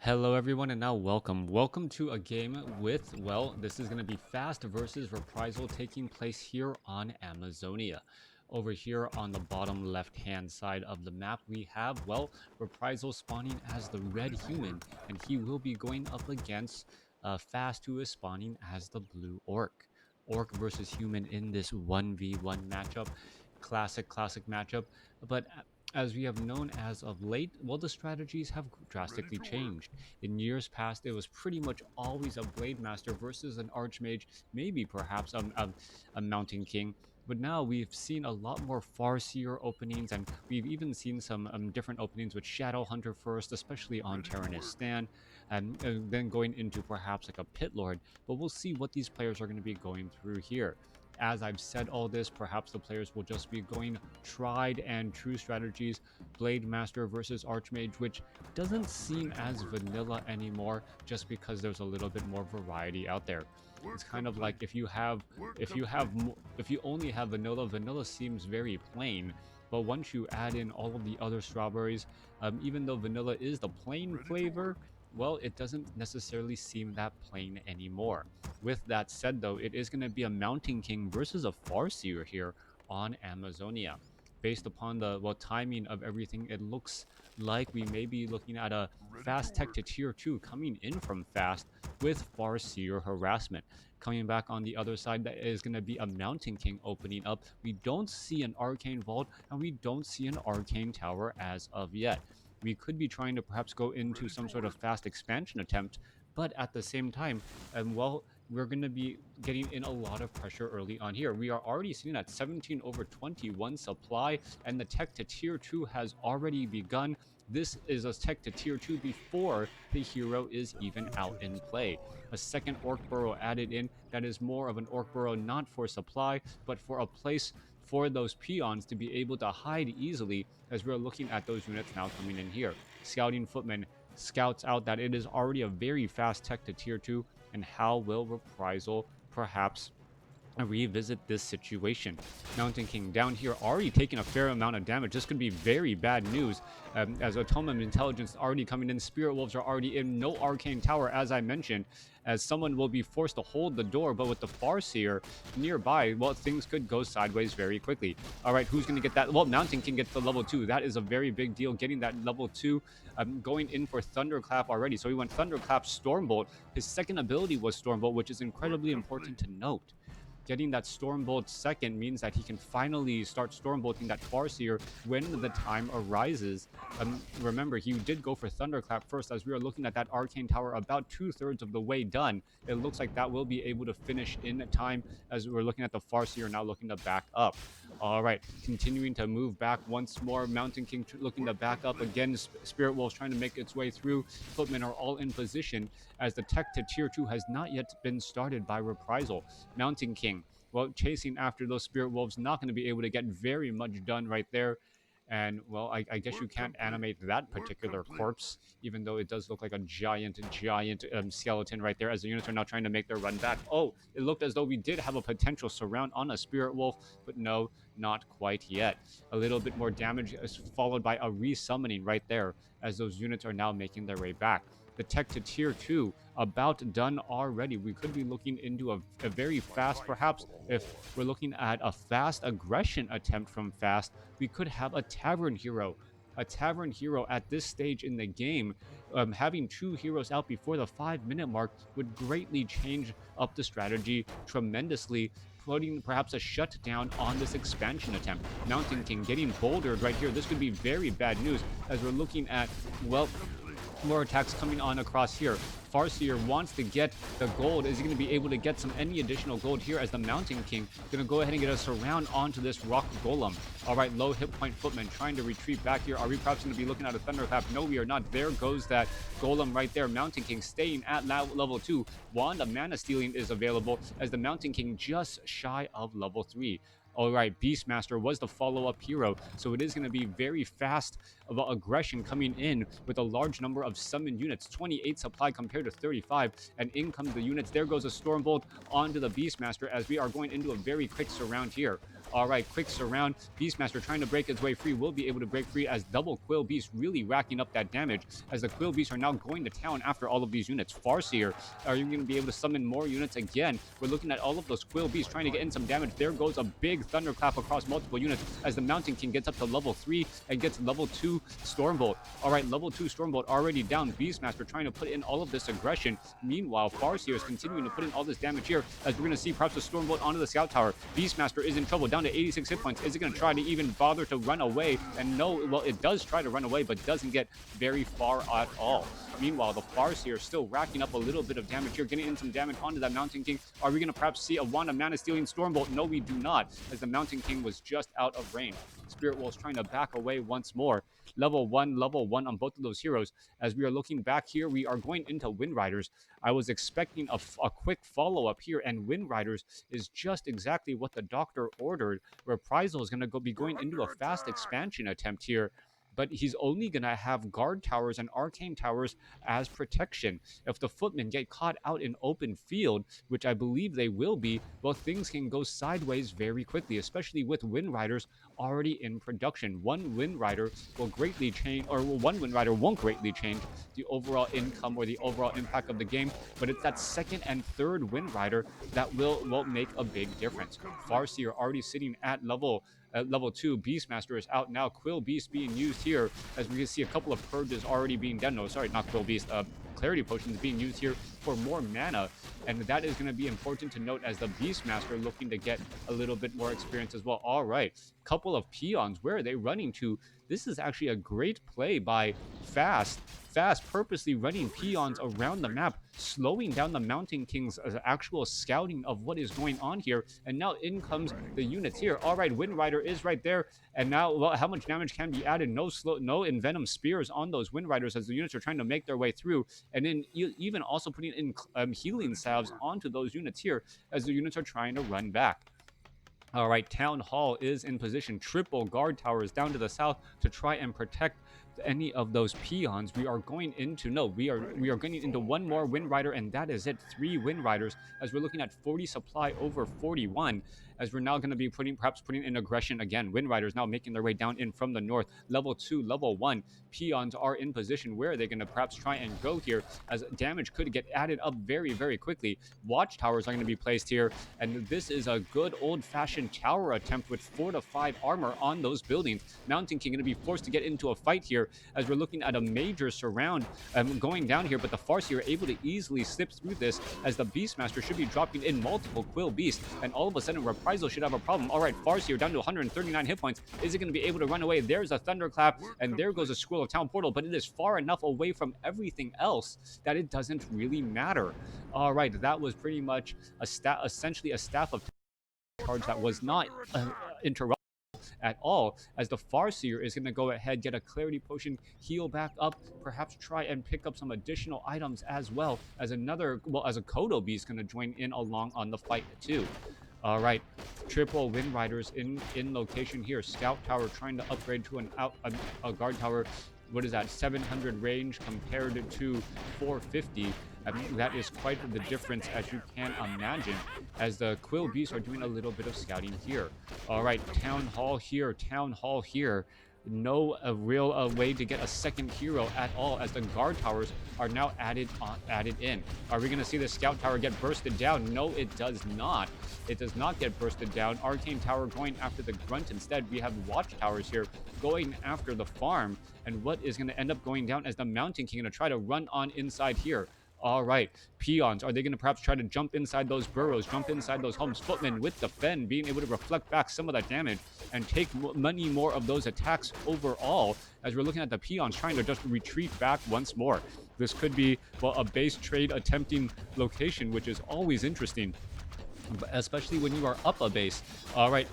Hello everyone and now welcome to a game with, well, this is going to be Fast versus ReprisaL taking place here on Amazonia. Over here on the bottom left hand side of the map we have, well, ReprisaL spawning as the red human, and he will be going up against Fast, who is spawning as the blue orc. Orc versus human in this 1v1 matchup. Classic matchup. But as we have known as of late, well, the strategies have drastically changed. In years past, it was pretty much always a Blade Master versus an Archmage, maybe perhaps a Mountain King. But now we've seen a lot more Farseer openings, and we've even seen some different openings with Shadow Hunter first, especially on Terranistan, and then going into perhaps like a Pit Lord. But we'll see what these players are going to be going through here. As I've said all this, perhaps the players will just be going tried and true strategies, Blade Master versus Archmage, which doesn't seem as vanilla anymore just because there's a little bit more variety out there. It's kind of like if you only have vanilla seems very plain. But once you add in all of the other strawberries, even though vanilla is the plain flavor, well, it doesn't necessarily seem that plain anymore. With that said, though, it is going to be a Mountain King versus a Farseer here on Amazonia. Based upon the timing of everything, it looks like we may be looking at a Fast Tech to Tier 2 coming in from Fast with Farseer harassment. Coming back on the other side, that is going to be a Mountain King opening up. We don't see an Arcane Vault, and we don't see an Arcane Tower as of yet. We could be trying to perhaps go into some sort of fast expansion attempt, but at the same time, well, we're going to be getting in a lot of pressure early on here. We are already sitting at 17 over 21 supply, and the tech to tier 2 has already begun. This is a tech to tier 2 before the hero is even out in play. A second Orc Burrow added in, that is more of an Orc Burrow not for supply, but for a place for those peons to be able to hide easily, as we're looking at those units now coming in here. Scouting Footman scouts out that it is already a very fast tech to tier 2, and how will ReprisaL perhaps revisit this situation? Mountain King down here already taking a fair amount of damage. This could be very bad news, as Automum Intelligence already coming in. Spirit Wolves are already in. No Arcane Tower, as I mentioned, as someone will be forced to hold the door. But with the Farseer nearby, well, things could go sideways very quickly. All right, who's going to get that? Well, Mountain King gets the level 2. That is a very big deal, getting that level 2. Going in for Thunderclap already. So he went Thunderclap, Stormbolt. His second ability was Stormbolt, which is incredibly important to note. Getting that Stormbolt second means that he can finally start Stormbolting that Farseer when the time arises. Remember, he did go for Thunderclap first, as we are looking at that Arcane Tower about 2/3 of the way done. It looks like that will be able to finish in time, as we're looking at the Farseer now looking to back up. All right, continuing to move back once more. Mountain King looking to back up again. Spirit Wolves trying to make its way through. Footmen are all in position, as the tech to tier 2 has not yet been started by ReprisaL. Mountain King, well, chasing after those Spirit Wolves, not going to be able to get very much done right there. And, well, I guess you can't animate that particular corpse, even though it does look like a giant skeleton right there, as the units are now trying to make their run back. Oh, it looked as though we did have a potential surround on a Spirit Wolf, but no, not quite yet. A little bit more damage is followed by a resummoning right there, as those units are now making their way back. The tech to tier 2 about done already. We could be looking into a very fast, perhaps if we're looking at a fast aggression attempt from Fast, we could have a Tavern Hero. A Tavern Hero at this stage in the game, having 2 heroes out before the 5-minute mark would greatly change up the strategy tremendously, putting perhaps a shutdown on this expansion attempt. Mountain King getting bouldered right here. This could be very bad news, as we're looking at, well, more attacks coming on across here. Farseer wants to get the gold. Is he going to be able to get any additional gold here, as the Mountain King going to go ahead and get a surround onto this rock golem? All right, low hit point Footman trying to retreat back here. Are we perhaps going to be looking at a Thunderclap? No, we are not. There goes that golem right there. Mountain King staying at level 2. Wand of Mana Stealing is available, as the Mountain King just shy of level 3. All right, Beastmaster was the follow-up hero, so it is going to be very fast of aggression coming in with a large number of summoned units, 28 supply compared to 35, and in come the units. There goes a Stormbolt onto the Beastmaster, as we are going into a very quick surround here. All right, quick surround. Beastmaster trying to break its way free, will be able to break free as double Quill Beast really racking up that damage as the Quill Beasts are now going to town after all of these units. Farseer, are you going to be able to summon more units again? We're looking at all of those Quill Beasts trying to get in some damage. There goes a big thunderclap across multiple units as the Mountain King gets up to level 3 and gets level 2 Stormbolt. All right, level 2 Stormbolt already down. Beastmaster trying to put in all of this aggression. Meanwhile, Farseer is continuing to put in all this damage here as we're going to see perhaps a Stormbolt onto the Scout Tower. Beastmaster is in trouble, down to 86 hit points. Is it going to try to even bother to run away? And no, well, it does try to run away, but doesn't get very far at all. Meanwhile, the Farseer still racking up a little bit of damage here, getting in some damage onto that Mountain King. Are we going to perhaps see a Wand of Mana stealing Stormbolt? No, we do not, as the Mountain King was just out of range. Spirit Wolf's trying to back away once more. Level 1 on both of those heroes. As we are looking back here, we are going into Wind Riders. I was expecting a quick follow-up here, and Wind Riders is just exactly what the doctor ordered. ReprisaL is going to be going into a fast expansion attempt here, but he's only going to have guard towers and arcane towers as protection. If the footmen get caught out in open field, which I believe they will be, well, things can go sideways very quickly, especially with Wind Riders already in production. One Wind Rider will greatly change, or one Wind Rider won't greatly change the overall income or the overall impact of the game, but it's that second and third Wind Rider that will make a big difference. Farseer already sitting at level 2. Beastmaster is out now. Quill Beast being used here as we can see a couple of purges already being done. No, sorry, not Quill Beast. Clarity Potions being used here for more mana, and that is going to be important to note as the Beastmaster looking to get a little bit more experience as well. All right, couple of peons. Where are they running to? This is actually a great play by Fast purposely running peons around the map, slowing down the Mountain King's actual scouting of what is going on here. And now in comes the units here. All right, Wind Rider is right there. And now, well, how much damage can be added? No Envenom Spears on those Wind Riders as the units are trying to make their way through. And then even also putting in healing salves onto those units here as the units are trying to run back. All right, Town Hall is in position. Triple guard towers down to the south to try and protect any of those peons. We are going into we are going into one more Wind Rider, and that is it. 3 Wind Riders as we're looking at 40 supply over 41. As we're now going to be perhaps putting in aggression again. Wind Riders now making their way down in from the north. Level 2, level 1 peons are in position. Where are they going to perhaps try and go here as damage could get added up very, very quickly. Watchtowers are going to be placed here, and this is a good old-fashioned tower attempt with 4 to 5 armor on those buildings. Mountain King going to be forced to get into a fight here as we're looking at a major surround going down here, but the Farseer are able to easily slip through this as the Beastmaster should be dropping in multiple Quill Beasts, and all of a sudden ReprisaL should have a problem. All right, Farseer down to 139 hit points. Is it going to be able to run away? There's a Thunderclap, and there goes a Scroll of Town Portal, but it is far enough away from everything else that it doesn't really matter. All right, that was pretty much essentially a staff of charge that was not interrupted at all, as the Farseer is going to go ahead, get a Clarity Potion, heal back up, perhaps try and pick up some additional items as well as as a Kodo Beast going to join in along on the fight too. All right, triple Wind Riders in location here. Scout Tower trying to upgrade to a guard tower. What is that? 700 range compared to 450. I mean, that is quite the difference, as you can imagine, as the Quill Beasts are doing a little bit of scouting here. All right, Town Hall here, Town Hall here. No real way to get a second hero at all, as the guard towers are now added in. Are we going to see the Scout Tower get bursted down? No, it does not. It does not get bursted down. Arcane Tower going after the Grunt instead. We have Watchtowers here going after the farm. And what is going to end up going down as the Mountain King going to try to run on inside here? All right, peons, are they going to perhaps try to jump inside those burrows, jump inside those homes? Footmen with the Fen being able to reflect back some of that damage and take many more of those attacks overall, as we're looking at the peons trying to just retreat back once more. This could be, well, a base trade attempting location, which is always interesting, especially when you are up a base. All right,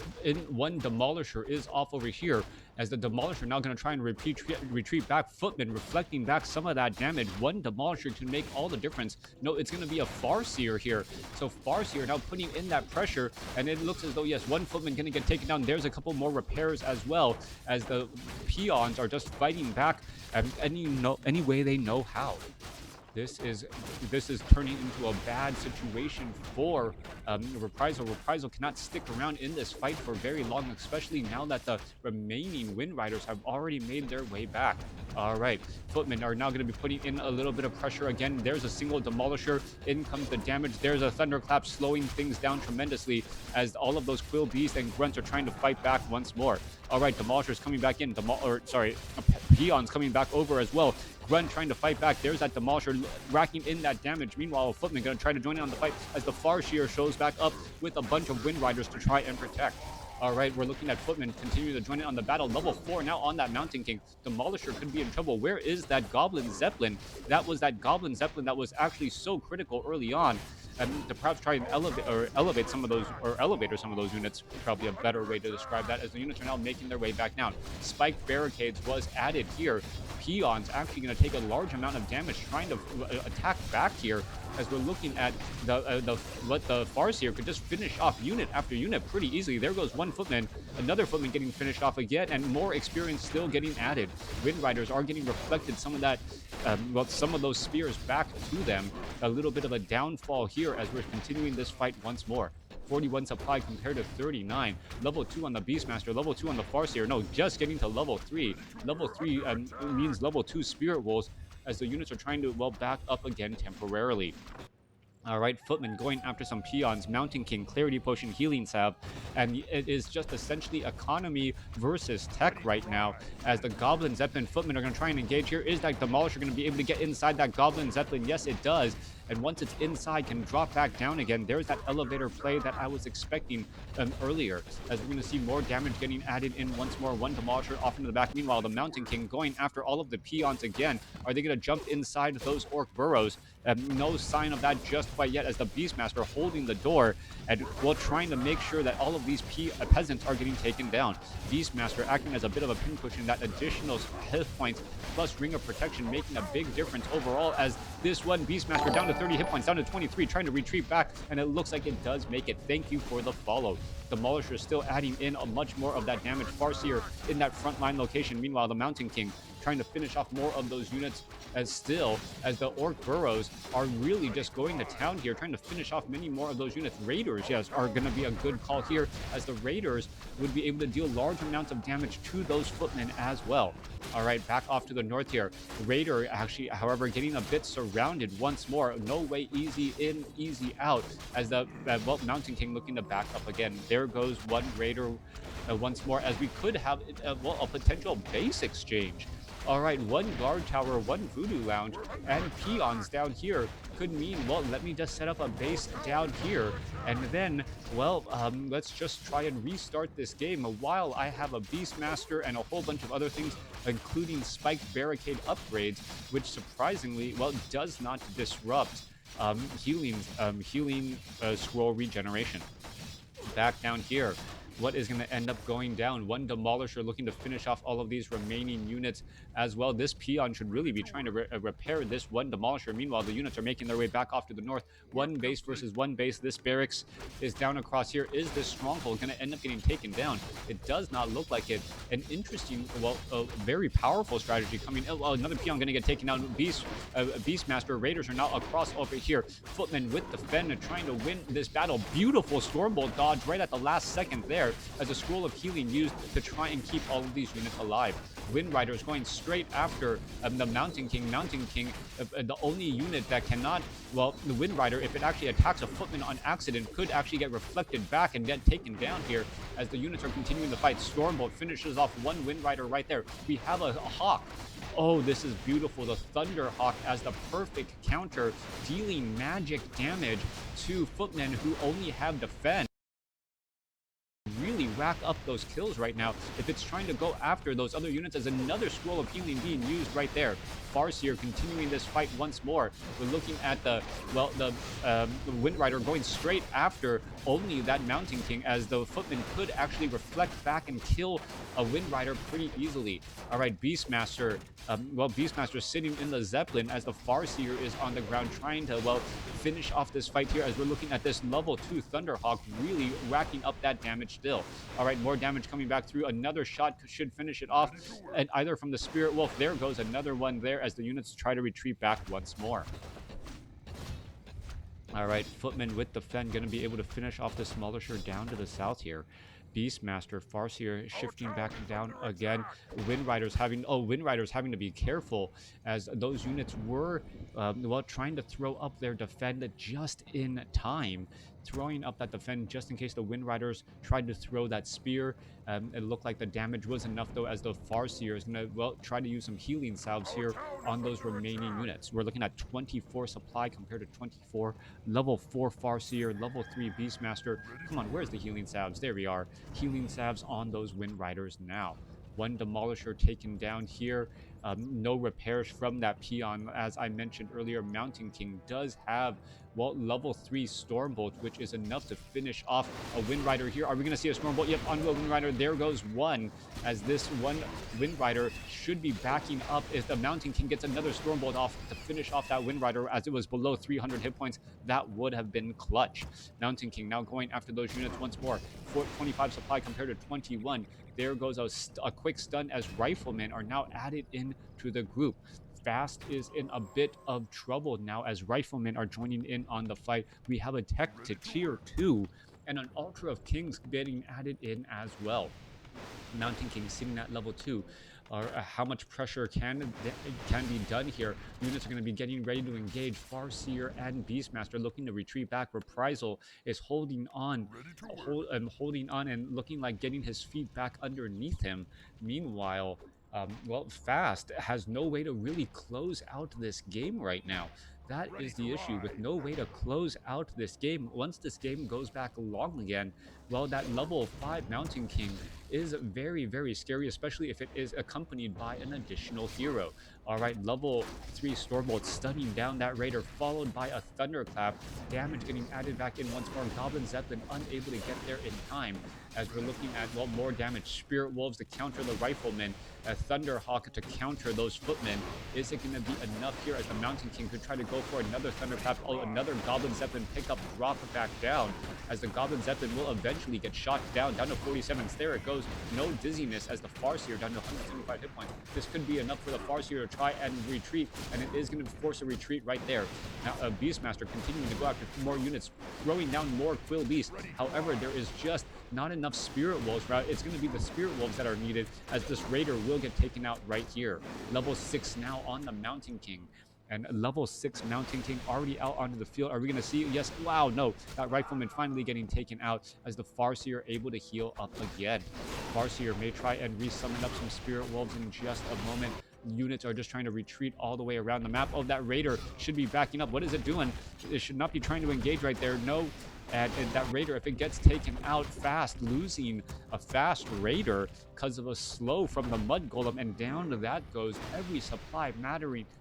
one Demolisher is off over here, as the Demolisher now going to try and retreat back. Footman reflecting back some of that damage. One Demolisher can make all the difference. No, it's going to be a Farseer here. So Farseer now putting in that pressure, and it looks as though, yes, one Footman going to get taken down. There's a couple more repairs as well, as the peons are just fighting back any way they know how. This is this is turning into a bad situation for Reprisal. Reprisal cannot stick around in this fight for very long, especially now that the remaining Wind Riders have already made their way back. All right, Footmen are now going to be putting in a little bit of pressure again. There's a single Demolisher. In comes the damage. There's a Thunderclap slowing things down tremendously as all of those Quill Beasts and Grunts are trying to fight back once more. All right, Demolisher's coming back in. Peons coming back over as well. Grunt trying to fight back. There's that Demolisher racking in that damage. Meanwhile, Footman going to try to join in on the fight as the Farseer shows back up with a bunch of Wind Riders to try and protect. All right, we're looking at Footman continuing to join in on the battle. Level 4 now on that Mountain King. Demolisher could be in trouble. Where is that Goblin Zeppelin? That was that Goblin Zeppelin that was actually so critical early on. To perhaps try and elevate some of those, or elevator some of those units, probably a better way to describe that, as the units are now making their way back down. Spiked barricades was added here. Peons actually going to take a large amount of damage trying to attack back here, as we're looking at what the Farseer could just finish off unit after unit pretty easily. There goes one Footman, another Footman getting finished off again, and more experience still getting added. Wind Riders are getting reflected some of that, some of those spears back to them. A little bit of a downfall here as we're continuing this fight once more. 41 supply compared to 39. Level 2 on the Beastmaster, level 2 on the Farseer. No, just getting to level 3. Level 3 means level 2 Spirit Wolves, as the units are trying to, well, back up again temporarily. All right, Footman going after some Peons, Mountain King, Clarity Potion, Healing Salve, and it is just essentially economy versus tech right now, as the Goblin Zeppelin Footman are going to try and engage here. Is that Demolisher going to be able to get inside that Goblin Zeppelin? Yes, it does. And once it's inside, can drop back down again. There's that elevator play that I was expecting earlier, as we're going to see more damage getting added in once more. One Demolisher off into the back. Meanwhile, the Mountain King going after all of the Peons again. Are they going to jump inside those Orc burrows? No sign of that just quite yet, as the Beastmaster holding the door and while trying to make sure that all of these peasants are getting taken down. Beastmaster acting as a bit of a pinpush in that additional hit points plus Ring of Protection, making a big difference overall, as this one Beastmaster down to 30 hit points, down to 23, trying to retreat back, and it looks like it does make it. Thank you for the follow. Demolisher is still adding in a much more of that damage. Farseer in that frontline location. Meanwhile, the Mountain King trying to finish off more of those units as the Orc burrows are really just going to town here, trying to finish off many more of those units. Raiders, yes, are going to be a good call here, as the Raiders would be able to deal large amounts of damage to those Footmen as well. All right, back off to the north here. Raider actually, however, getting a bit surrounded once more. No way easy in, easy out, as the Mountain King looking to back up again. There goes one Raider once more, as we could have a potential base exchange. All right, one guard tower, one voodoo lounge, and peons down here could mean, well, let me just set up a base down here, and then, well, let's just try and restart this game while I have a Beastmaster and a whole bunch of other things, including spiked barricade upgrades, which surprisingly, well, does not disrupt healing scroll regeneration. Back down here, what is going to end up going down? One Demolisher looking to finish off all of these remaining units as well. This Peon should really be trying to repair this one Demolisher. Meanwhile, the units are making their way back off to the north. One base versus one base. This barracks is down across here. Is this stronghold going to end up getting taken down? It does not look like it. An interesting, well, a very powerful strategy coming. Oh, another Peon going to get taken out. Beastmaster Raiders are now across over here. Footmen with Defend and trying to win this battle. Beautiful Stormbolt dodge right at the last second there, as a scroll of healing used to try and keep all of these units alive. Wind Riders going straight after the Mountain King. Mountain King, the only unit that cannot, well, the Wind Rider, if it actually attacks a Footman on accident, could actually get reflected back and get taken down here, as the units are continuing the fight. Stormbolt finishes off one Wind Rider right there. We have a Hawk. Oh, this is beautiful. The Thunderhawk as the perfect counter, dealing magic damage to Footmen who only have defense. Really rack up those kills right now if it's trying to go after those other units, as another scroll of healing being used right there. Farseer continuing this fight once more. We're looking at the Wind Rider going straight after only that Mountain King, as the Footman could actually reflect back and kill a Wind Rider pretty easily. All right, Beastmaster. Beastmaster sitting in the Zeppelin, as the Farseer is on the ground trying to, well, finish off this fight here, as we're looking at this level 2 Thunderhawk really racking up that damage still. All right, more damage coming back through. Another shot should finish it off, and either from the Spirit Wolf. There goes another one there as the units try to retreat back once more. All right, Footman with the Fen going to be able to finish off the Smolisher down to the south here. Beastmaster, Farseer shifting back down again. Wind Riders having to be careful as those units were, well, trying to throw up their defend just in time. Throwing up that defend just in case the Wind Riders tried to throw that spear. It looked like the damage was enough though, as the Farseer is going to, well, try to use some healing salves here on those remaining units. We're looking at 24 supply compared to 24. Level 4 Farseer, level 3 Beastmaster. Come on, where's the healing salves? There we are. Healing salves on those Wind Riders now. One Demolisher taken down here. No repairs from that Peon. As I mentioned earlier, Mountain King does have, well, level 3 Stormbolt, which is enough to finish off a Wind Rider here. Are we going to see a Stormbolt? Yep, on the Wind Rider. There goes one, as this one Wind Rider should be backing up if the Mountain King gets another Stormbolt off to finish off that Wind Rider, as it was below 300 hit points. That would have been clutch. Mountain King now going after those units once more. 25 supply compared to 21. There goes a quick stun as Riflemen are now added in to the group. Fast is in a bit of trouble now as Riflemen are joining in on the fight. We have a tech to tier 2 and an Ultra of Kings getting added in as well. Mountain King sitting at level 2. How much pressure can be done here? Units are going to be getting ready to engage. Farseer and Beastmaster looking to retreat back. ReprisaL is holding on and looking like getting his feet back underneath him. Meanwhile, well, Fast has no way to really close out this game right now. That is the issue, with no way to close out this game. Once this game goes back long again, well, that level 5 Mountain King is very, very scary, especially if it is accompanied by an additional hero. All right, level 3 Stormbolt stunning down that Raider, followed by a Thunderclap. Damage getting added back in once more. Goblin Zeppelin unable to get there in time, as we're looking at, well, more damage. Spirit Wolves to counter the Riflemen. A Thunderhawk to counter those Footmen. Is it going to be enough here, as the Mountain King could try to go for another Thunderclap? Oh, another Goblin Zeppelin pick up, drop it back down, as the Goblin Zeppelin will eventually get shot down to 47. There it goes. No dizziness as the Farseer down to 175 hit points. This could be enough for the Farseer to try and retreat, and it is going to force a retreat right there. Now, Beastmaster continuing to go after more units, throwing down more Quill Beasts. However, there is just not enough Spirit Wolves. It's going to be the Spirit Wolves that are needed, as this Raider will get taken out right here. Level 6 now on the Mountain King. And level 6 Mountain King already out onto the field. Are we going to see? Yes. Wow, no. That Rifleman finally getting taken out, as the Farseer able to heal up again. Farseer may try and resummon up some Spirit Wolves in just a moment. Units are just trying to retreat all the way around the map. Oh, that Raider should be backing up. What is it doing? It should not be trying to engage right there. No. And that Raider, if it gets taken out fast, losing a fast Raider because of a slow from the Mud Golem, and down to that goes. Every supply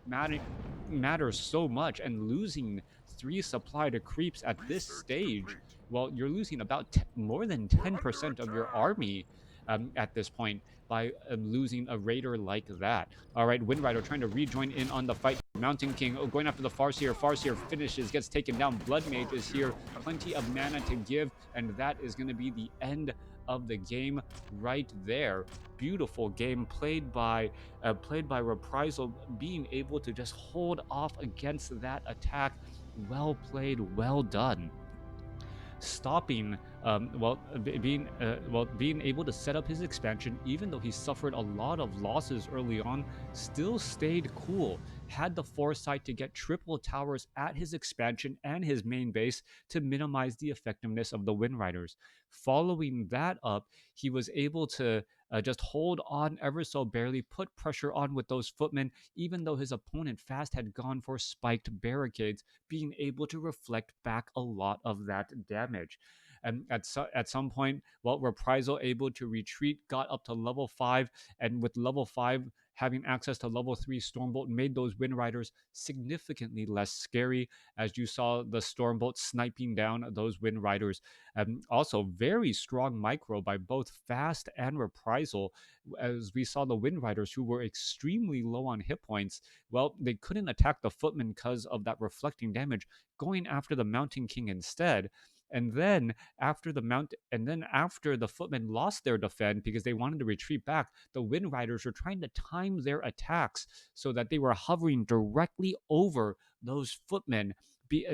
matters so much, and losing 3 supply to creeps at this stage, well, you're losing about more than 10% of your army at this point by losing a Raider like that. All right, Wind Rider trying to rejoin in on the fight. Mountain King going after the Farseer. Farseer finishes, gets taken down. Blood Mage is here. Plenty of mana to give, and that is going to be the end of the game right there. Beautiful game played by ReprisaL, being able to just hold off against that attack. Well played, well done. Stopping, being able to set up his expansion, even though he suffered a lot of losses early on, still stayed cool. Had the foresight to get triple towers at his expansion and his main base to minimize the effectiveness of the Wind Riders. Following that up, he was able to just hold on ever so barely, put pressure on with those Footmen, even though his opponent Fast had gone for spiked barricades, being able to reflect back a lot of that damage. And at some point, well, ReprisaL able to retreat, got up to level 5, and with level 5 having access to level 3 Stormbolt made those Wind Riders significantly less scary, as you saw the Stormbolt sniping down those Wind Riders. Also, very strong micro by both Fast and ReprisaL, as we saw the Wind Riders, who were extremely low on hit points. Well, they couldn't attack the Footmen because of that reflecting damage, going after the Mountain King instead. And then after the footmen lost their defend because they wanted to retreat back, the Wind Riders were trying to time their attacks so that they were hovering directly over those footmen,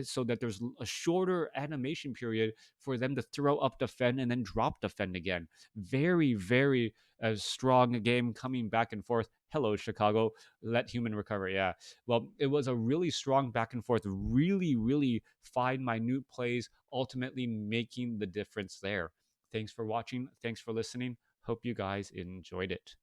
so that there's a shorter animation period for them to throw up defend and then drop defend again. Very, very strong game coming back and forth. Hello, Chicago. Let human recover. Yeah. Well, it was a really strong back and forth, really, really fine, minute plays, ultimately making the difference there. Thanks for watching. Thanks for listening. Hope you guys enjoyed it.